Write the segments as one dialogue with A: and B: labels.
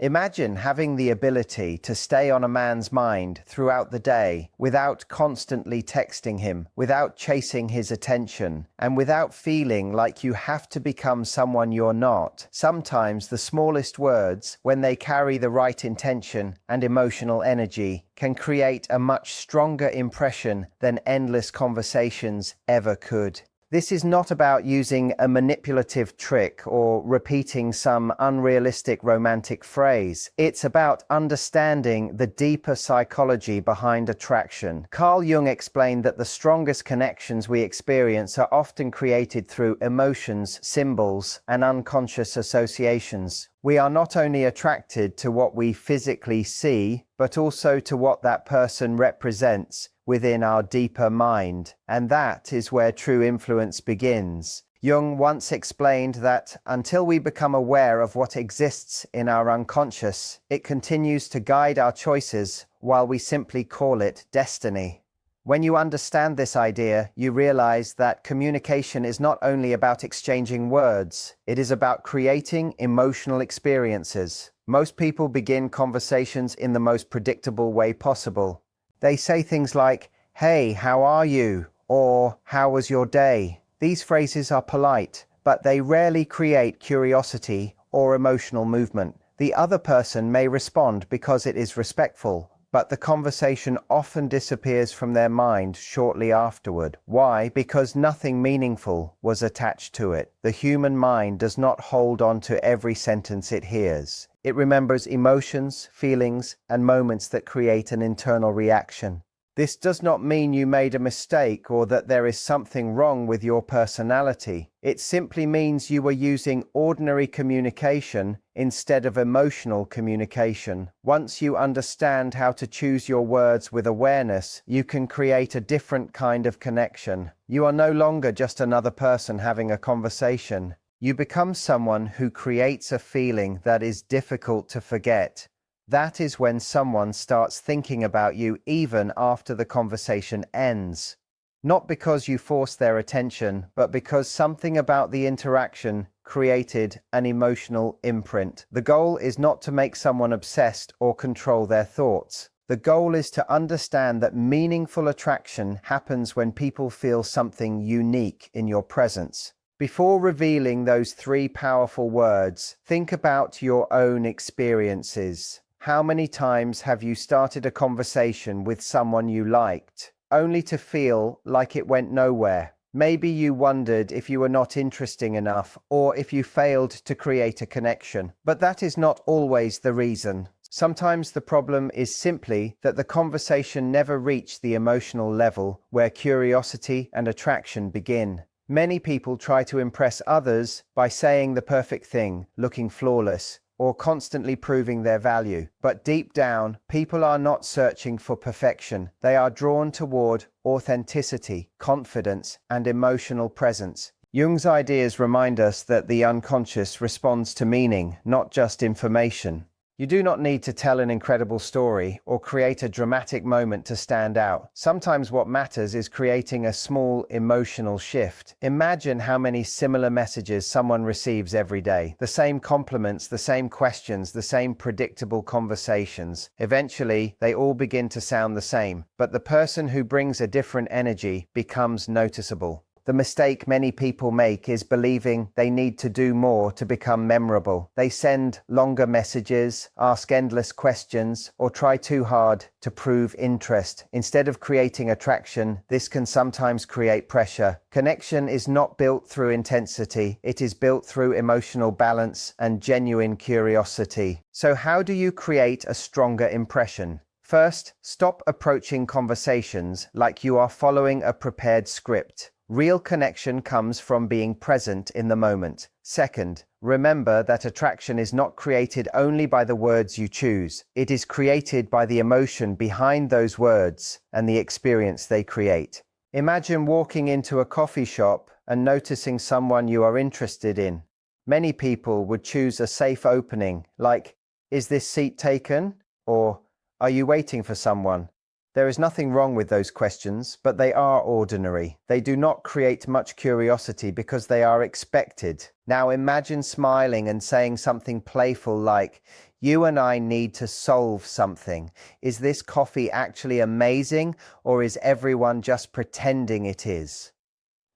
A: Imagine having the ability to stay on a man's mind throughout the day without constantly texting him, without chasing his attention, and without feeling like you have to become someone you're not. Sometimes the smallest words, when they carry the right intention and emotional energy, can create a much stronger impression than endless conversations ever could. This is not about using a manipulative trick or repeating some unrealistic romantic phrase. It's about understanding the deeper psychology behind attraction. Carl Jung explained that the strongest connections we experience are often created through emotions, symbols, and unconscious associations. We are not only attracted to what we physically see, but also to what that person represents within our deeper mind. And that is where true influence begins. Jung once explained that until we become aware of what exists in our unconscious, it continues to guide our choices while we simply call it destiny. When you understand this idea, you realize that communication is not only about exchanging words, it is about creating emotional experiences. Most people begin conversations in the most predictable way possible. They say things like, "Hey, how are you?" or "How was your day?" These phrases are polite, but they rarely create curiosity or emotional movement. The other person may respond because it is respectful, but the conversation often disappears from their mind shortly afterward. Why? Because nothing meaningful was attached to it. The human mind does not hold on to every sentence it hears. It remembers emotions, feelings, and moments that create an internal reaction. This does not mean you made a mistake or that there is something wrong with your personality. It simply means you were using ordinary communication instead of emotional communication. Once you understand how to choose your words with awareness, you can create a different kind of connection. You are no longer just another person having a conversation. You become someone who creates a feeling that is difficult to forget. That is when someone starts thinking about you even after the conversation ends. Not because you forced their attention, but because something about the interaction created an emotional imprint. The goal is not to make someone obsessed or control their thoughts. The goal is to understand that meaningful attraction happens when people feel something unique in your presence. Before revealing those three powerful words, think about your own experiences. How many times have you started a conversation with someone you liked, only to feel like it went nowhere? Maybe you wondered if you were not interesting enough, or if you failed to create a connection. But that is not always the reason. Sometimes the problem is simply that the conversation never reached the emotional level where curiosity and attraction begin. Many people try to impress others by saying the perfect thing, looking flawless, or constantly proving their value. But deep down, people are not searching for perfection. They are drawn toward authenticity, confidence, and emotional presence. Jung's ideas remind us that the unconscious responds to meaning, not just information. You do not need to tell an incredible story or create a dramatic moment to stand out. Sometimes what matters is creating a small emotional shift. Imagine how many similar messages someone receives every day. The same compliments, the same questions, the same predictable conversations. Eventually, they all begin to sound the same, but the person who brings a different energy becomes noticeable. The mistake many people make is believing they need to do more to become memorable. They send longer messages, ask endless questions, or try too hard to prove interest. Instead of creating attraction, this can sometimes create pressure. Connection is not built through intensity. It is built through emotional balance and genuine curiosity. So how do you create a stronger impression? First, stop approaching conversations like you are following a prepared script. Real connection comes from being present in the moment. Second, remember that attraction is not created only by the words you choose. It is created by the emotion behind those words and the experience they create. Imagine walking into a coffee shop and noticing someone you are interested in. Many people would choose a safe opening, like, "Is this seat taken?" or "Are you waiting for someone?" There is nothing wrong with those questions, but they are ordinary. They do not create much curiosity because they are expected. Now imagine smiling and saying something playful like, You and I need to solve something. Is this coffee actually amazing, or is everyone just pretending it is?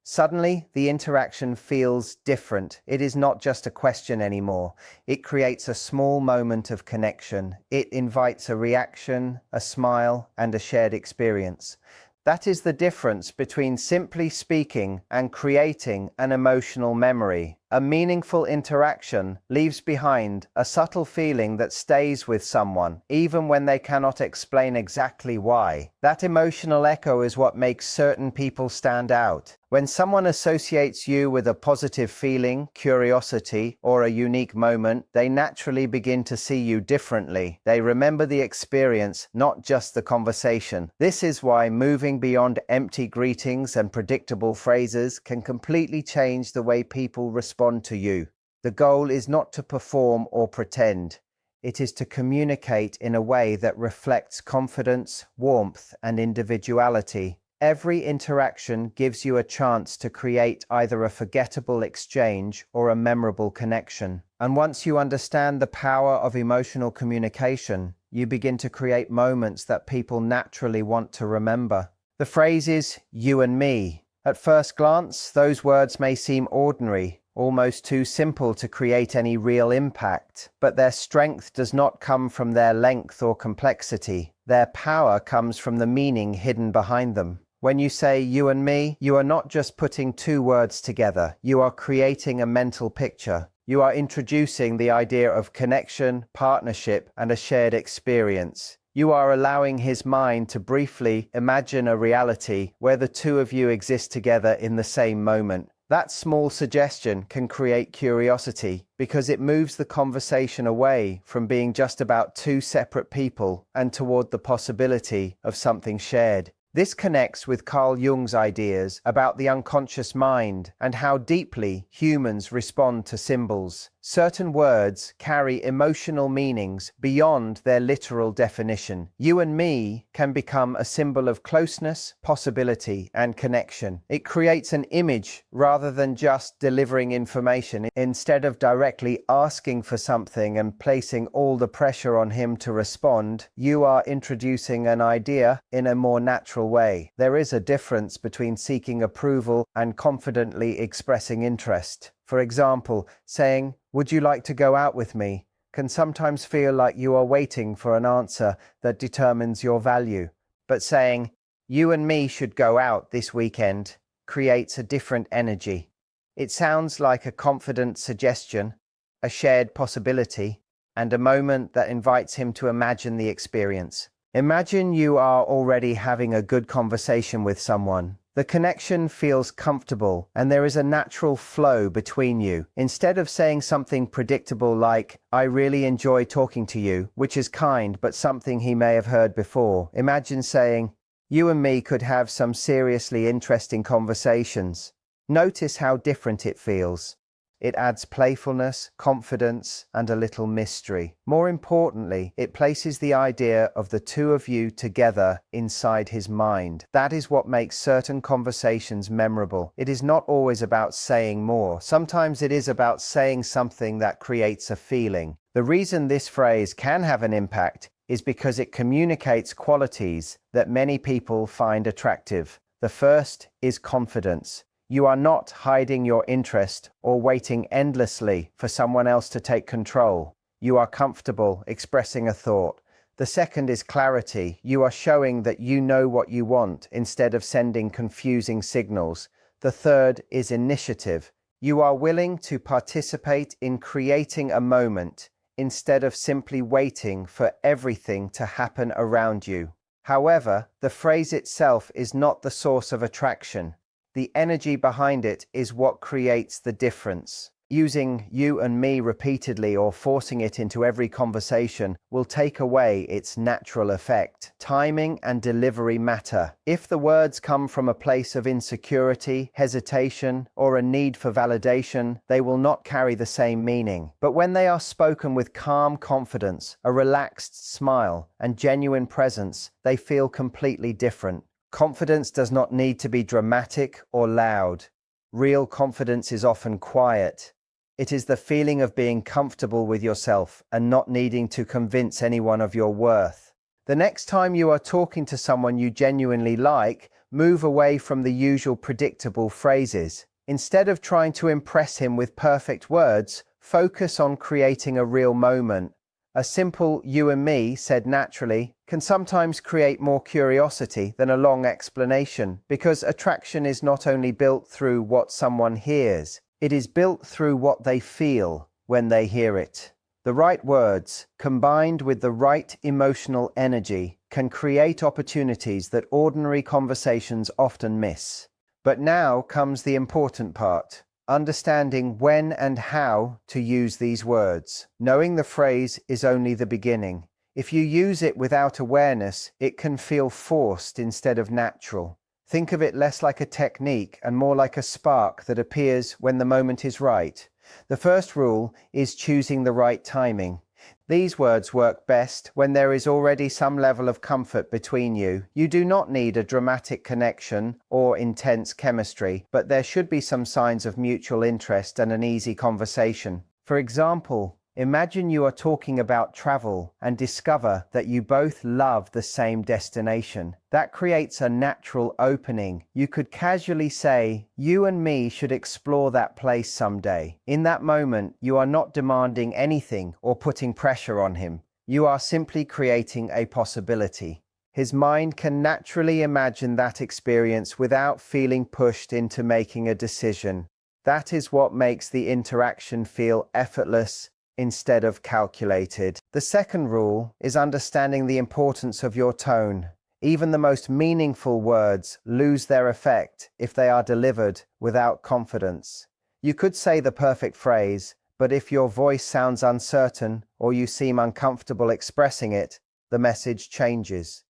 A: Suddenly, the interaction feels different. It is not just a question anymore. It creates a small moment of connection. It invites a reaction, a smile, and a shared experience. That is the difference between simply speaking and creating an emotional memory. A meaningful interaction leaves behind a subtle feeling that stays with someone, even when they cannot explain exactly why. That emotional echo is what makes certain people stand out. When someone associates you with a positive feeling, curiosity, or a unique moment, they naturally begin to see you differently. They remember the experience, not just the conversation. This is why moving beyond empty greetings and predictable phrases can completely change the way people respond to you. The goal is not to perform or pretend. It is to communicate in a way that reflects confidence, warmth, and individuality. Every interaction gives you a chance to create either a forgettable exchange or a memorable connection. And once you understand the power of emotional communication, you begin to create moments that people naturally want to remember. The phrase is "you and me." At first glance, those words may seem ordinary, almost too simple to create any real impact. But their strength does not come from their length or complexity. Their power comes from the meaning hidden behind them. When you say "you and me," you are not just putting two words together. You are creating a mental picture. You are introducing the idea of connection, partnership, and a shared experience. You are allowing his mind to briefly imagine a reality where the two of you exist together in the same moment. That small suggestion can create curiosity because it moves the conversation away from being just about two separate people and toward the possibility of something shared. This connects with Carl Jung's ideas about the unconscious mind and how deeply humans respond to symbols. Certain words carry emotional meanings beyond their literal definition. "You and me" can become a symbol of closeness, possibility, and connection. It creates an image rather than just delivering information. Instead of directly asking for something and placing all the pressure on him to respond, you are introducing an idea in a more natural way. There is a difference between seeking approval and confidently expressing interest. For example, saying, "Would you like to go out with me?" can sometimes feel like you are waiting for an answer that determines your value. But saying, "You and me should go out this weekend," creates a different energy. It sounds like a confident suggestion, a shared possibility, and a moment that invites him to imagine the experience. Imagine you are already having a good conversation with someone. The connection feels comfortable and there is a natural flow between you. Instead of saying something predictable like, "I really enjoy talking to you," which is kind but something he may have heard before, imagine saying, "You and me could have some seriously interesting conversations." Notice how different it feels. It adds playfulness, confidence, and a little mystery. More importantly, it places the idea of the two of you together inside his mind. That is what makes certain conversations memorable. It is not always about saying more. Sometimes it is about saying something that creates a feeling. The reason this phrase can have an impact is because it communicates qualities that many people find attractive. The first is confidence. You are not hiding your interest or waiting endlessly for someone else to take control. You are comfortable expressing a thought. The second is clarity. You are showing that you know what you want instead of sending confusing signals. The third is initiative. You are willing to participate in creating a moment instead of simply waiting for everything to happen around you. However, the phrase itself is not the source of attraction. The energy behind it is what creates the difference. Using "you and me" repeatedly or forcing it into every conversation will take away its natural effect. Timing and delivery matter. If the words come from a place of insecurity, hesitation, or a need for validation, they will not carry the same meaning. But when they are spoken with calm confidence, a relaxed smile, and genuine presence, they feel completely different. Confidence does not need to be dramatic or loud. Real confidence is often quiet. It is the feeling of being comfortable with yourself and not needing to convince anyone of your worth. The next time you are talking to someone you genuinely like, move away from the usual predictable phrases. Instead of trying to impress him with perfect words, focus on creating a real moment. A simple "you and me" said naturally can sometimes create more curiosity than a long explanation, because attraction is not only built through what someone hears, it is built through what they feel when they hear it. The right words, combined with the right emotional energy, can create opportunities that ordinary conversations often miss. But now comes the important part. Understanding when and how to use these words. Knowing the phrase is only the beginning. If you use it without awareness, it can feel forced instead of natural. Think of it less like a technique and more like a spark that appears when the moment is right. The first rule is choosing the right timing. These words work best when there is already some level of comfort between you. You do not need a dramatic connection or intense chemistry, but there should be some signs of mutual interest and an easy conversation. For example, imagine you are talking about travel and discover that you both love the same destination. That creates a natural opening. You could casually say, "You and me should explore that place someday." In that moment, you are not demanding anything or putting pressure on him. You are simply creating a possibility. His mind can naturally imagine that experience without feeling pushed into making a decision. That is what makes the interaction feel effortless instead of calculated. The second rule is understanding the importance of your tone. Even the most meaningful words lose their effect if they are delivered without confidence. You could say the perfect phrase, but if your voice sounds uncertain or you seem uncomfortable expressing it, the message changes.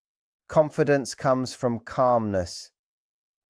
A: Confidence comes from calmness.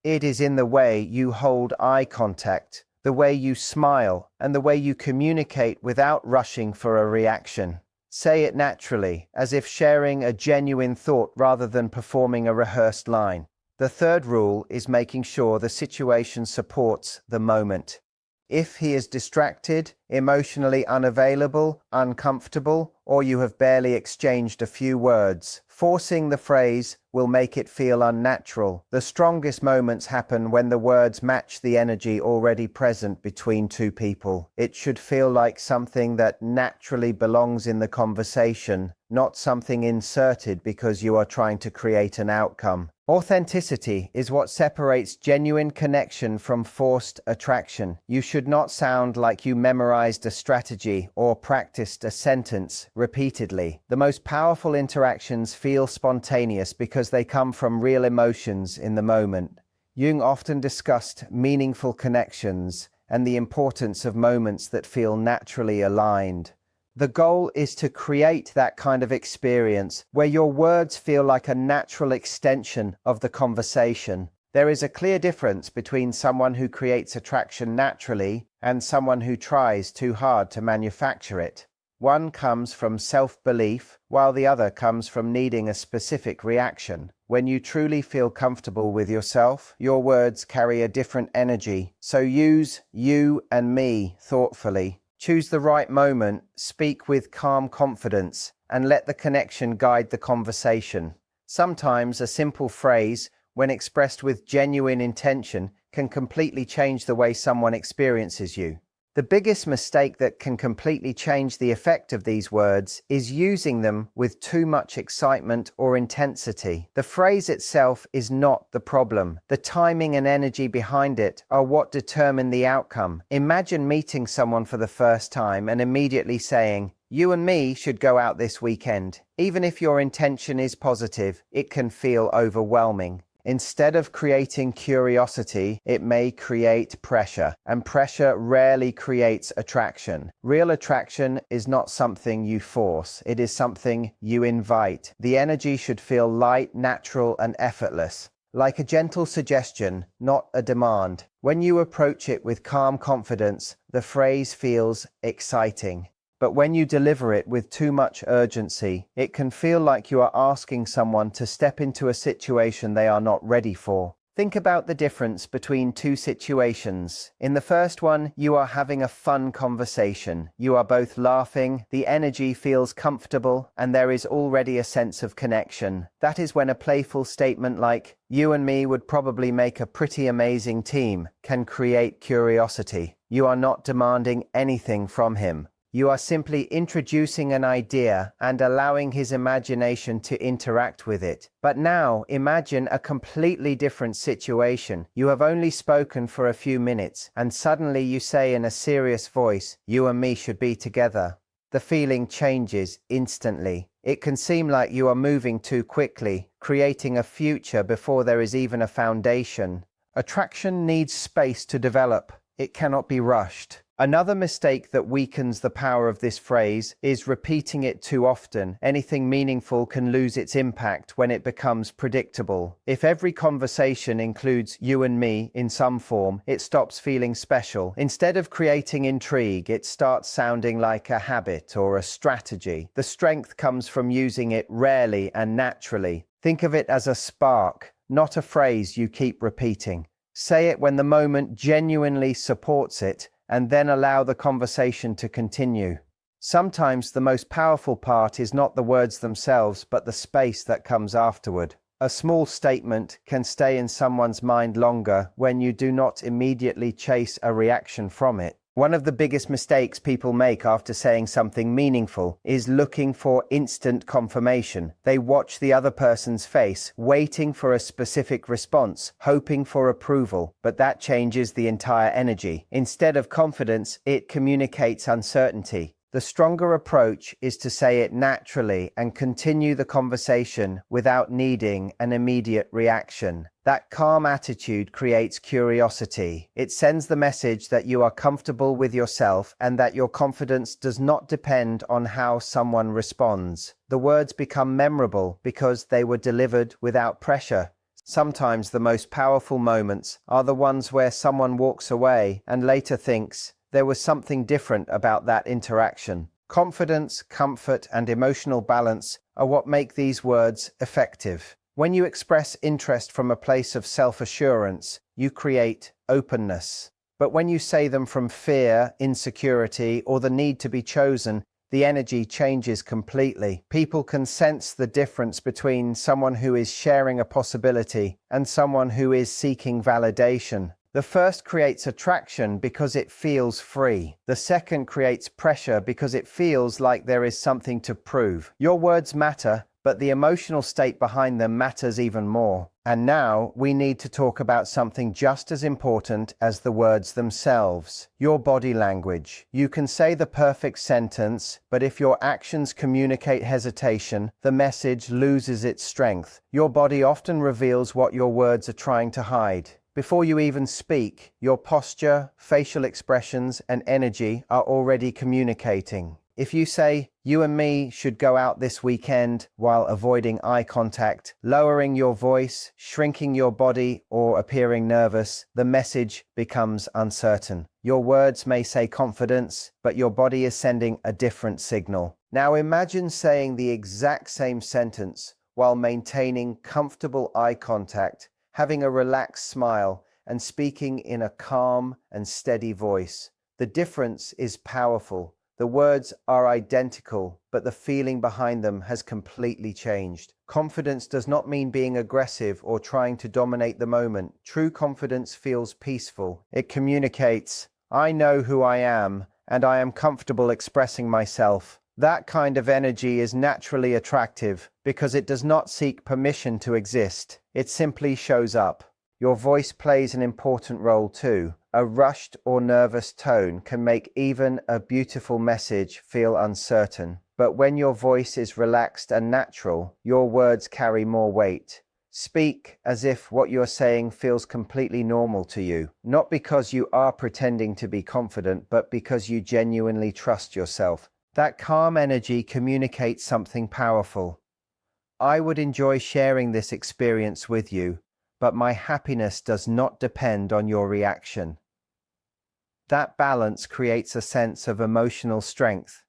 A: It is in the way you hold eye contact, the way you smile, and the way you communicate without rushing for a reaction. Say it naturally, as if sharing a genuine thought rather than performing a rehearsed line. The third rule is making sure the situation supports the moment. If he is distracted, emotionally unavailable, uncomfortable, or you have barely exchanged a few words, forcing the phrase will make it feel unnatural. The strongest moments happen when the words match the energy already present between two people. It should feel like something that naturally belongs in the conversation, not something inserted because you are trying to create an outcome. Authenticity is what separates genuine connection from forced attraction. You should not sound like you memorized a strategy or practiced a sentence repeatedly. The most powerful interactions feel spontaneous because they come from real emotions in the moment. Jung often discussed meaningful connections and the importance of moments that feel naturally aligned. The goal is to create that kind of experience where your words feel like a natural extension of the conversation. There is a clear difference between someone who creates attraction naturally and someone who tries too hard to manufacture it. One comes from self-belief, while the other comes from needing a specific reaction. When you truly feel comfortable with yourself, your words carry a different energy. So use "you" and "me" thoughtfully. Choose the right moment, speak with calm confidence, and let the connection guide the conversation. Sometimes a simple phrase, when expressed with genuine intention, can completely change the way someone experiences you. The biggest mistake that can completely change the effect of these words is using them with too much excitement or intensity. The phrase itself is not the problem. The timing and energy behind it are what determine the outcome. Imagine meeting someone for the first time and immediately saying, "You and me should go out this weekend." Even if your intention is positive, it can feel overwhelming. Instead of creating curiosity, it may create pressure, and pressure rarely creates attraction. Real attraction is not something you force, it is something you invite. The energy should feel light, natural, and effortless, like a gentle suggestion, not a demand. When you approach it with calm confidence, the phrase feels exciting. But when you deliver it with too much urgency, it can feel like you are asking someone to step into a situation they are not ready for. Think about the difference between two situations. In the first one, you are having a fun conversation. You are both laughing, the energy feels comfortable, and there is already a sense of connection. That is when a playful statement like, "You and me would probably make a pretty amazing team," can create curiosity. You are not demanding anything from him. You are simply introducing an idea and allowing his imagination to interact with it. But now, imagine a completely different situation. You have only spoken for a few minutes, and suddenly you say in a serious voice, "You and me should be together." The feeling changes instantly. It can seem like you are moving too quickly, creating a future before there is even a foundation. Attraction needs space to develop. It cannot be rushed. Another mistake that weakens the power of this phrase is repeating it too often. Anything meaningful can lose its impact when it becomes predictable. If every conversation includes "you and me" in some form, it stops feeling special. Instead of creating intrigue, it starts sounding like a habit or a strategy. The strength comes from using it rarely and naturally. Think of it as a spark, not a phrase you keep repeating. Say it when the moment genuinely supports it, and then allow the conversation to continue. Sometimes the most powerful part is not the words themselves, but the space that comes afterward. A small statement can stay in someone's mind longer when you do not immediately chase a reaction from it. One of the biggest mistakes people make after saying something meaningful is looking for instant confirmation. They watch the other person's face, waiting for a specific response, hoping for approval, but that changes the entire energy. Instead of confidence, it communicates uncertainty. The stronger approach is to say it naturally and continue the conversation without needing an immediate reaction. That calm attitude creates curiosity. It sends the message that you are comfortable with yourself and that your confidence does not depend on how someone responds. The words become memorable because they were delivered without pressure. Sometimes the most powerful moments are the ones where someone walks away and later thinks, "There was something different about that interaction." Confidence, comfort, and emotional balance are what make these words effective. When you express interest from a place of self-assurance, you create openness. But when you say them from fear, insecurity, or the need to be chosen, the energy changes completely. People can sense the difference between someone who is sharing a possibility and someone who is seeking validation. The first creates attraction because it feels free. The second creates pressure because it feels like there is something to prove. Your words matter, but the emotional state behind them matters even more. And now we need to talk about something just as important as the words themselves: your body language. You can say the perfect sentence, but if your actions communicate hesitation, the message loses its strength. Your body often reveals what your words are trying to hide. Before you even speak, your posture, facial expressions, and energy are already communicating. If you say, "You and me should go out this weekend," while avoiding eye contact, lowering your voice, shrinking your body, or appearing nervous, the message becomes uncertain. Your words may say confidence, but your body is sending a different signal. Now imagine saying the exact same sentence while maintaining comfortable eye contact, having a relaxed smile, and speaking in a calm and steady voice. The difference is powerful. The words are identical, but the feeling behind them has completely changed. Confidence does not mean being aggressive or trying to dominate the moment. True confidence feels peaceful. It communicates, "I know who I am, and I am comfortable expressing myself." That kind of energy is naturally attractive because it does not seek permission to exist. It simply shows up. Your voice plays an important role too. A rushed or nervous tone can make even a beautiful message feel uncertain. But when your voice is relaxed and natural, your words carry more weight. Speak as if what you're saying feels completely normal to you, not because you are pretending to be confident, but because you genuinely trust yourself. That calm energy communicates something powerful. I would enjoy sharing this experience with you, but my happiness does not depend on your reaction. That balance creates a sense of emotional strength.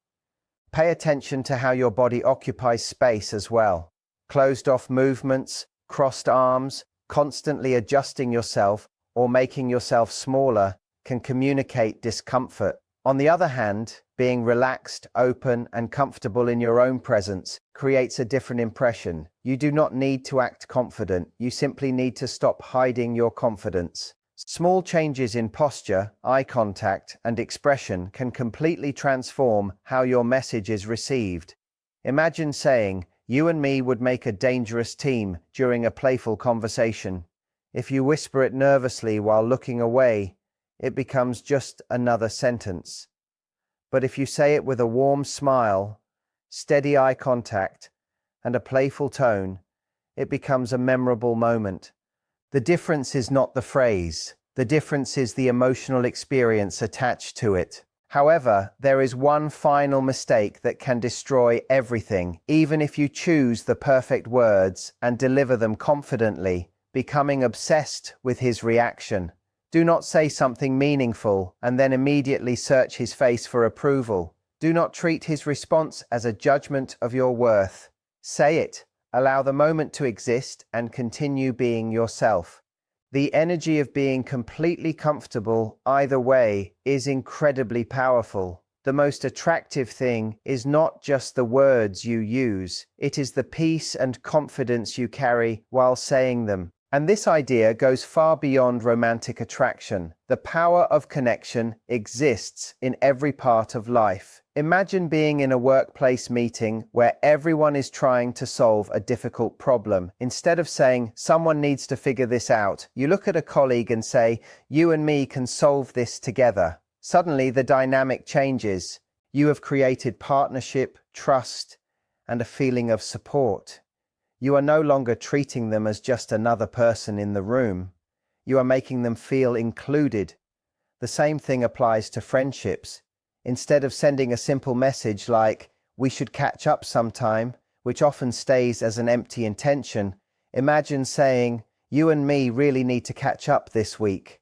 A: Pay attention to how your body occupies space as well. Closed-off movements, crossed arms, Constantly adjusting yourself or making yourself smaller can communicate discomfort. On the other hand, being relaxed, open, and comfortable in your own presence creates a different impression. You do not need to act confident, you simply need to stop hiding your confidence. Small changes in posture, eye contact, and expression can completely transform how your message is received. Imagine saying, "You and me would make a dangerous team," during a playful conversation. If you whisper it nervously while looking away, it becomes just another sentence. But if you say it with a warm smile, steady eye contact, and a playful tone, it becomes a memorable moment. The difference is not the phrase. The difference is the emotional experience attached to it. However, there is one final mistake that can destroy everything, even if you choose the perfect words and deliver them confidently, becoming obsessed with his reaction. Do not say something meaningful and then immediately search his face for approval. Do not treat his response as a judgment of your worth. Say it, allow the moment to exist, and continue being yourself. The energy of being completely comfortable either way is incredibly powerful. The most attractive thing is not just the words you use, it is the peace and confidence you carry while saying them. And this idea goes far beyond romantic attraction. The power of connection exists in every part of life. Imagine being in a workplace meeting where everyone is trying to solve a difficult problem. Instead of saying, "Someone needs to figure this out," you look at a colleague and say, "You and me can solve this together." Suddenly, the dynamic changes. You have created partnership, trust, and a feeling of support. You are no longer treating them as just another person in the room. You are making them feel included. The same thing applies to friendships. Instead of sending a simple message like, "We should catch up sometime," which often stays as an empty intention, imagine saying, "You and me really need to catch up this week."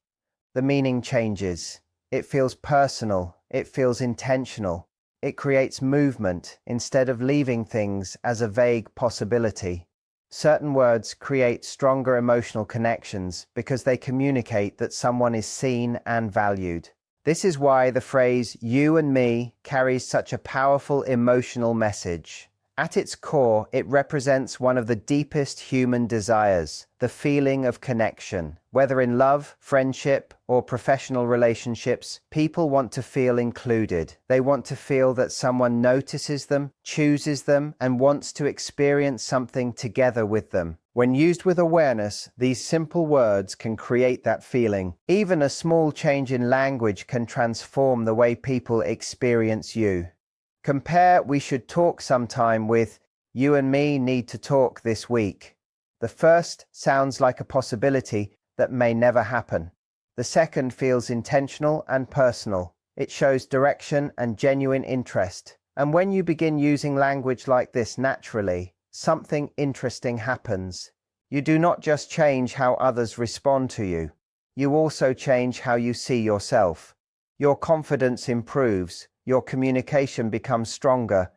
A: The meaning changes. It feels personal. It feels intentional. It creates movement instead of leaving things as a vague possibility. Certain words create stronger emotional connections because they communicate that someone is seen and valued. This is why the phrase "you and me" carries such a powerful emotional message. At its core, it represents one of the deepest human desires, the feeling of connection. Whether in love, friendship, or professional relationships, people want to feel included. They want to feel that someone notices them, chooses them, and wants to experience something together with them. When used with awareness, these simple words can create that feeling. Even a small change in language can transform the way people experience you. Compare "we should talk sometime" with "you and me need to talk this week." The first sounds like a possibility that may never happen. The second feels intentional and personal. It shows direction and genuine interest. And when you begin using language like this naturally, something interesting happens. You do not just change how others respond to you, you also change how you see yourself. Your confidence improves, your communication becomes stronger,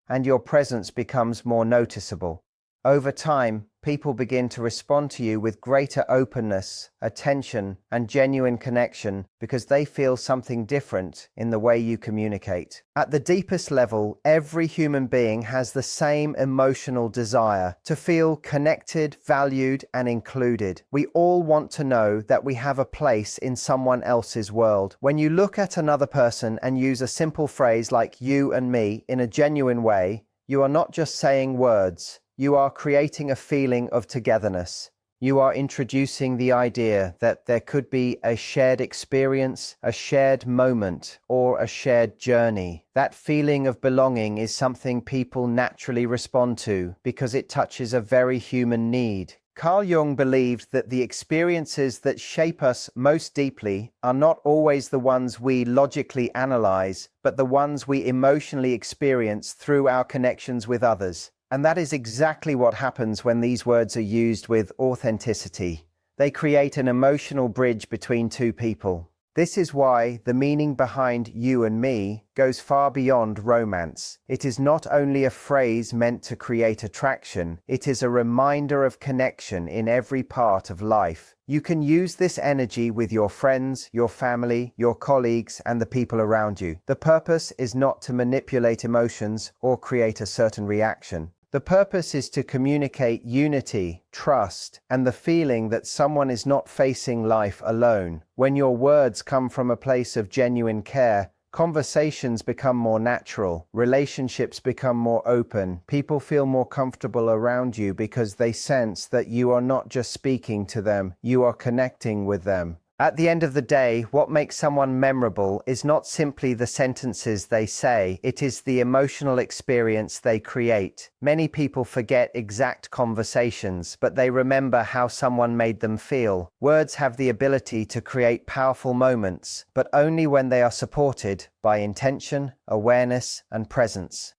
A: and your presence becomes more noticeable. Over time, people begin to respond to you with greater openness, attention, and genuine connection because they feel something different in the way you communicate. At the deepest level, every human being has the same emotional desire to feel connected, valued, and included. We all want to know that we have a place in someone else's world. When you look at another person and use a simple phrase like "you and me" in a genuine way, you are not just saying words. You are creating a feeling of togetherness. You are introducing the idea that there could be a shared experience, a shared moment, or a shared journey. That feeling of belonging is something people naturally respond to because it touches a very human need. Carl Jung believed that the experiences that shape us most deeply are not always the ones we logically analyze, but the ones we emotionally experience through our connections with others. And that is exactly what happens when these words are used with authenticity. They create an emotional bridge between two people. This is why the meaning behind "you and me" goes far beyond romance. It is not only a phrase meant to create attraction, it is a reminder of connection in every part of life. You can use this energy with your friends, your family, your colleagues, and the people around you. The purpose is not to manipulate emotions or create a certain reaction. The purpose is to communicate unity, trust, and the feeling that someone is not facing life alone. When your words come from a place of genuine care, conversations become more natural, relationships become more open, people feel more comfortable around you because they sense that you are not just speaking to them, you are connecting with them. At the end of the day, what makes someone memorable is not simply the sentences they say, it is the emotional experience they create. Many people forget exact conversations, but they remember how someone made them feel. Words have the ability to create powerful moments, but only when they are supported by intention, awareness, and presence.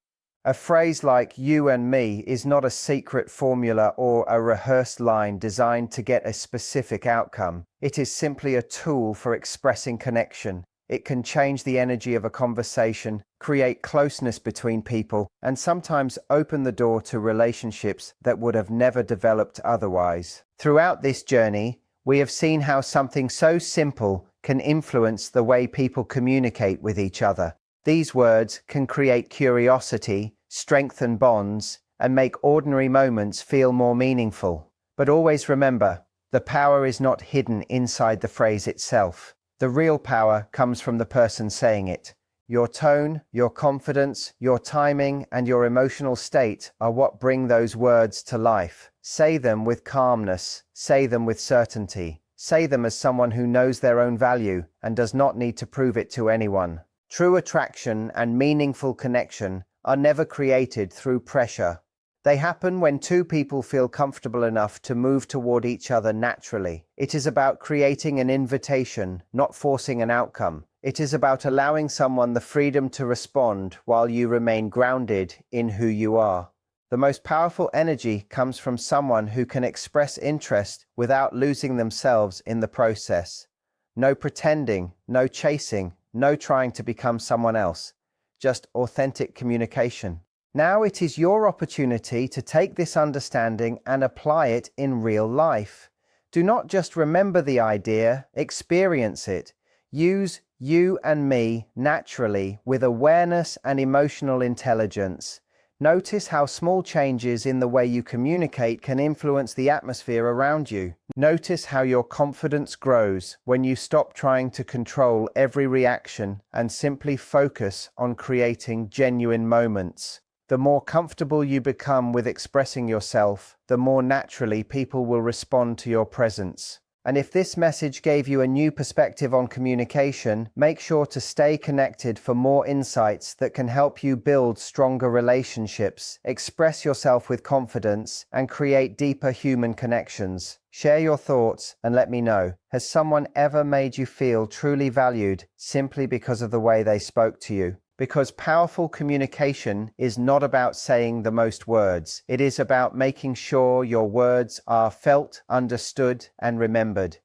A: A phrase like "you and me" is not a secret formula or a rehearsed line designed to get a specific outcome. It is simply a tool for expressing connection. It can change the energy of a conversation, create closeness between people, and sometimes open the door to relationships that would have never developed otherwise. Throughout this journey, we have seen how something so simple can influence the way people communicate with each other. These words can create curiosity, strengthen bonds, and make ordinary moments feel more meaningful. But always remember, the power is not hidden inside the phrase itself. The real power comes from the person saying it. Your tone, your confidence, your timing, and your emotional state are what bring those words to life. Say them with calmness, say them with certainty. Say them as someone who knows their own value and does not need to prove it to anyone. True attraction and meaningful connection are never created through pressure. They happen when two people feel comfortable enough to move toward each other naturally. It is about creating an invitation, not forcing an outcome. It is about allowing someone the freedom to respond while you remain grounded in who you are. The most powerful energy comes from someone who can express interest without losing themselves in the process. No pretending, no chasing, no trying to become someone else. Just authentic communication. Now it is your opportunity to take this understanding and apply it in real life. Do not just remember the idea, experience it. Use "you and me" naturally with awareness and emotional intelligence. Notice how small changes in the way you communicate can influence the atmosphere around you. Notice how your confidence grows when you stop trying to control every reaction and simply focus on creating genuine moments. The more comfortable you become with expressing yourself, the more naturally people will respond to your presence. And if this message gave you a new perspective on communication, make sure to stay connected for more insights that can help you build stronger relationships, express yourself with confidence, and create deeper human connections. Share your thoughts and let me know. Has someone ever made you feel truly valued simply because of the way they spoke to you? Because powerful communication is not about saying the most words. It is about making sure your words are felt, understood, and remembered.